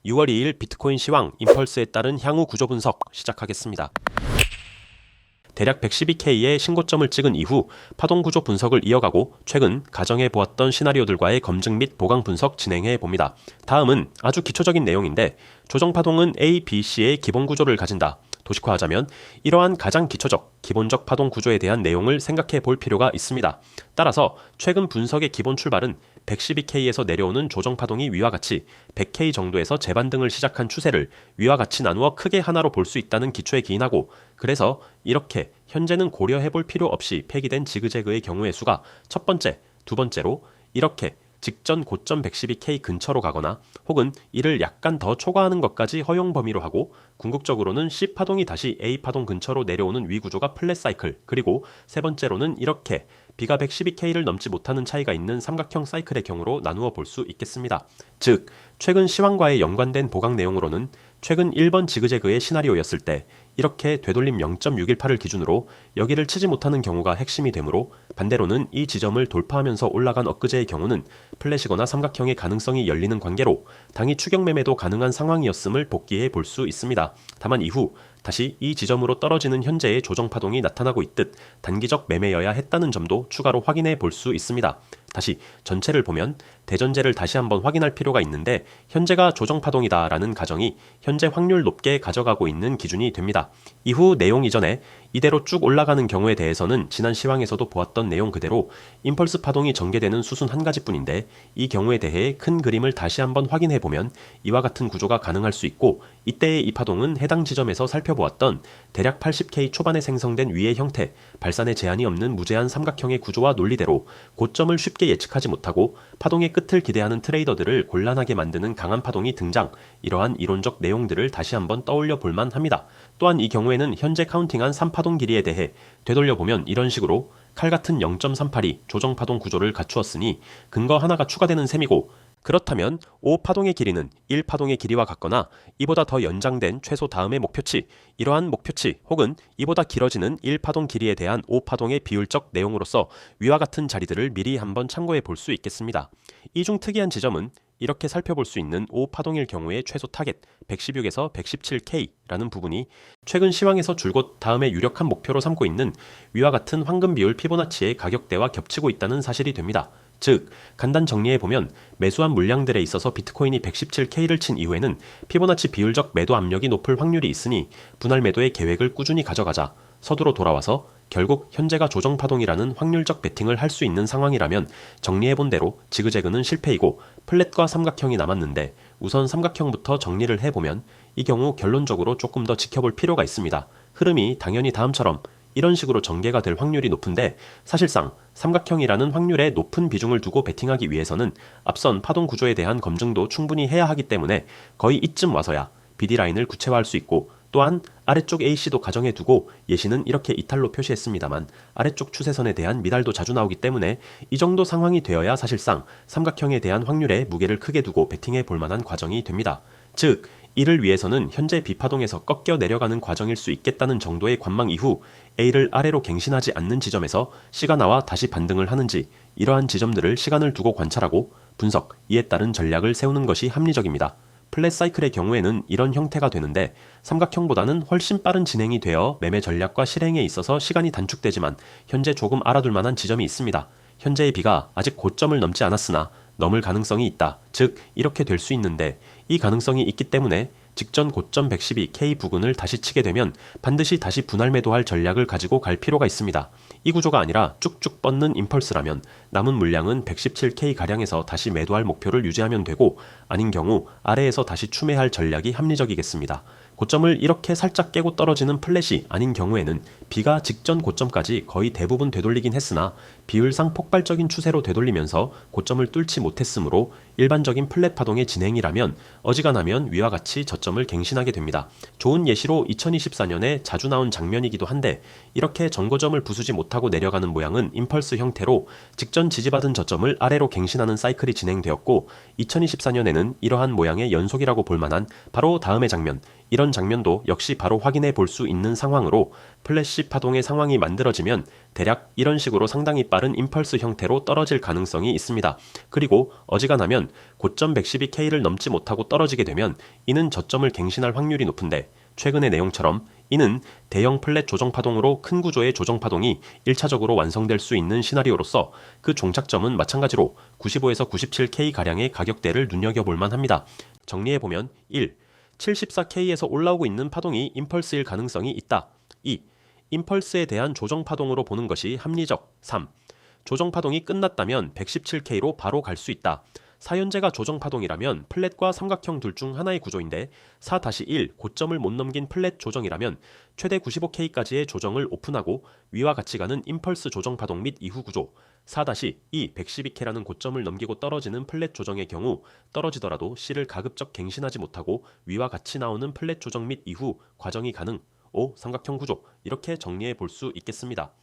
6월 2일 비트코인 시황 임펄스에 따른 향후 구조 분석 시작하겠습니다. 대략 112K의 신고점을 찍은 이후 파동 구조 분석을 이어가고 최근 가정해 보았던 시나리오들과의 검증 및 보강 분석 진행해 봅니다. 다음은 아주 기초적인 내용인데 조정 파동은 A, B, C의 기본 구조를 가진다. 도식화하자면 이러한 가장 기초적, 기본적 파동 구조에 대한 내용을 생각해 볼 필요가 있습니다. 따라서 최근 분석의 기본 출발은 112K에서 내려오는 조정 파동이 위와 같이 100K 정도에서 재반등을 시작한 추세를 위와 같이 나누어 크게 하나로 볼 수 있다는 기초에 기인하고, 그래서 이렇게 현재는 고려해 볼 필요 없이 폐기된 지그재그의 경우의 수가 첫 번째, 두 번째로 이렇게 직전 고점 112K 근처로 가거나 혹은 이를 약간 더 초과하는 것까지 허용 범위로 하고, 궁극적으로는 C파동이 다시 A파동 근처로 내려오는 위구조가 플랫 사이클, 그리고 세 번째로는 이렇게 B가 112K를 넘지 못하는 차이가 있는 삼각형 사이클의 경우로 나누어 볼 수 있겠습니다. 즉, 최근 시황과의 연관된 보강 내용으로는 최근 1번 지그재그의 시나리오였을 때 이렇게 되돌림 0.618을 기준으로 여기를 치지 못하는 경우가 핵심이 되므로, 반대로는 이 지점을 돌파하면서 올라간 엊그제의 경우는 플랫이거나 삼각형의 가능성이 열리는 관계로 당이 추격 매매도 가능한 상황이었음을 복기해 볼 수 있습니다. 다만 이후 다시 이 지점으로 떨어지는 현재의 조정 파동이 나타나고 있듯 단기적 매매여야 했다는 점도 추가로 확인해 볼 수 있습니다. 다시 전체를 보면 대전제를 다시 한번 확인할 필요가 있는데, 현재가 조정 파동이다 라는 가정이 현재 확률 높게 가져가고 있는 기준이 됩니다. 이후 내용 이전에 이대로 쭉 올라가는 경우에 대해서는 지난 시황에서도 보았던 내용 그대로 임펄스 파동이 전개되는 수순 한 가지뿐인데, 이 경우에 대해 큰 그림을 다시 한번 확인해 보면 이와 같은 구조가 가능할 수 있고, 이때의 이 파동은 해당 지점에서 살펴보았던 대략 80K 초반에 생성된 위의 형태, 발산에 제한이 없는 무제한 삼각형의 구조와 논리대로 고점을 쉽게 예측하지 못하고 파동의 끝을 기대하는 트레이더들을 곤란하게 만드는 강한 파동이 등장, 이러한 이론적 내용들을 다시 한번 떠올려 볼만 합니다. 또한 이 경우에는 현재 카운팅한 3파동 길이에 대해 되돌려보면 이런 식으로 칼같은 0.382 조정 파동 구조를 갖추었으니 근거 하나가 추가되는 셈이고, 그렇다면 5파동의 길이는 1파동의 길이와 같거나 이보다 더 연장된 최소 다음의 목표치, 이러한 목표치 혹은 이보다 길어지는 1파동 길이에 대한 5파동의 비율적 내용으로서 위와 같은 자리들을 미리 한번 참고해 볼 수 있겠습니다. 이 중 특이한 지점은 이렇게 살펴볼 수 있는 5파동일 경우의 최소 타겟 116에서 117K라는 부분이 최근 시황에서 줄곧 다음에 유력한 목표로 삼고 있는 위와 같은 황금 비율 피보나치의 가격대와 겹치고 있다는 사실이 됩니다. 즉, 간단 정리해보면 매수한 물량들에 있어서 비트코인이 117K를 친 이후에는 피보나치 비율적 매도 압력이 높을 확률이 있으니 분할 매도의 계획을 꾸준히 가져가자 서두로 돌아와서 결국 현재가 조정 파동이라는 확률적 베팅을 할 수 있는 상황이라면, 정리해본 대로 지그재그는 실패이고 플랫과 삼각형이 남았는데, 우선 삼각형부터 정리를 해보면 이 경우 결론적으로 조금 더 지켜볼 필요가 있습니다. 흐름이 당연히 다음처럼 이런 식으로 전개가 될 확률이 높은데, 사실상 삼각형이라는 확률에 높은 비중을 두고 베팅하기 위해서는 앞선 파동 구조에 대한 검증도 충분히 해야 하기 때문에 거의 이쯤 와서야 BD라인을 구체화할 수 있고, 또한 아래쪽 AC도 가정해 두고 예시는 이렇게 이탈로 표시했습니다만 아래쪽 추세선에 대한 미달도 자주 나오기 때문에 이 정도 상황이 되어야 사실상 삼각형에 대한 확률에 무게를 크게 두고 베팅해 볼 만한 과정이 됩니다. 즉, 이를 위해서는 현재 B파동에서 꺾여 내려가는 과정일 수 있겠다는 정도의 관망 이후 A를 아래로 갱신하지 않는 지점에서 C가 나와 다시 반등을 하는지, 이러한 지점들을 시간을 두고 관찰하고 분석, 이에 따른 전략을 세우는 것이 합리적입니다. 플랫 사이클의 경우에는 이런 형태가 되는데, 삼각형보다는 훨씬 빠른 진행이 되어 매매 전략과 실행에 있어서 시간이 단축되지만 현재 조금 알아둘 만한 지점이 있습니다. 현재의 B가 아직 고점을 넘지 않았으나 넘을 가능성이 있다. 즉, 이렇게 될 수 있는데, 이 가능성이 있기 때문에 직전 고점 112K 부근을 다시 치게 되면 반드시 다시 분할 매도할 전략을 가지고 갈 필요가 있습니다. 이 구조가 아니라 쭉쭉 뻗는 임펄스라면 남은 물량은 117K가량에서 다시 매도할 목표를 유지하면 되고, 아닌 경우 아래에서 다시 추매할 전략이 합리적이겠습니다. 고점을 이렇게 살짝 깨고 떨어지는 플랫이 아닌 경우에는 B가 직전 고점까지 거의 대부분 되돌리긴 했으나 비율상 폭발적인 추세로 되돌리면서 고점을 뚫지 못했으므로 일반적인 플랫 파동의 진행이라면 어지간하면 위와 같이 저점을 갱신하게 됩니다. 좋은 예시로 2024년에 자주 나온 장면이기도 한데, 이렇게 전고점을 부수지 못하고 내려가는 모양은 임펄스 형태로 직전 지지받은 저점을 아래로 갱신하는 사이클이 진행되었고, 2024년에는 이러한 모양의 연속이라고 볼 만한 바로 다음의 장면, 이런 이런 장면도 역시 바로 확인해 볼 수 있는 상황으로 플래시 파동의 상황이 만들어지면 대략 이런 식으로 상당히 빠른 임펄스 형태로 떨어질 가능성이 있습니다. 그리고 어지간하면 고점 112K를 넘지 못하고 떨어지게 되면 이는 저점을 갱신할 확률이 높은데 최근의 내용처럼 이는 대형 플랫 조정 파동으로 큰 구조의 조정 파동이 1차적으로 완성될 수 있는 시나리오로서 그 종착점은 마찬가지로 95에서 97K가량의 가격대를 눈여겨볼 만합니다. 정리해보면 1. 74K에서 올라오고 있는 파동이 임펄스일 가능성이 있다. 2. 임펄스에 대한 조정 파동으로 보는 것이 합리적. 3. 조정 파동이 끝났다면 117K로 바로 갈 수 있다. 4현재가 조정 파동이라면 플랫과 삼각형 둘 중 하나의 구조인데 4-1 고점을 못 넘긴 플랫 조정이라면 최대 95K까지의 조정을 오픈하고 위와 같이 가는 임펄스 조정 파동 및 이후 구조 4-2 112K라는 고점을 넘기고 떨어지는 플랫 조정의 경우 떨어지더라도 C를 가급적 갱신하지 못하고 위와 같이 나오는 플랫 조정 및 이후 과정이 가능 5 삼각형 구조 이렇게 정리해 볼 수 있겠습니다.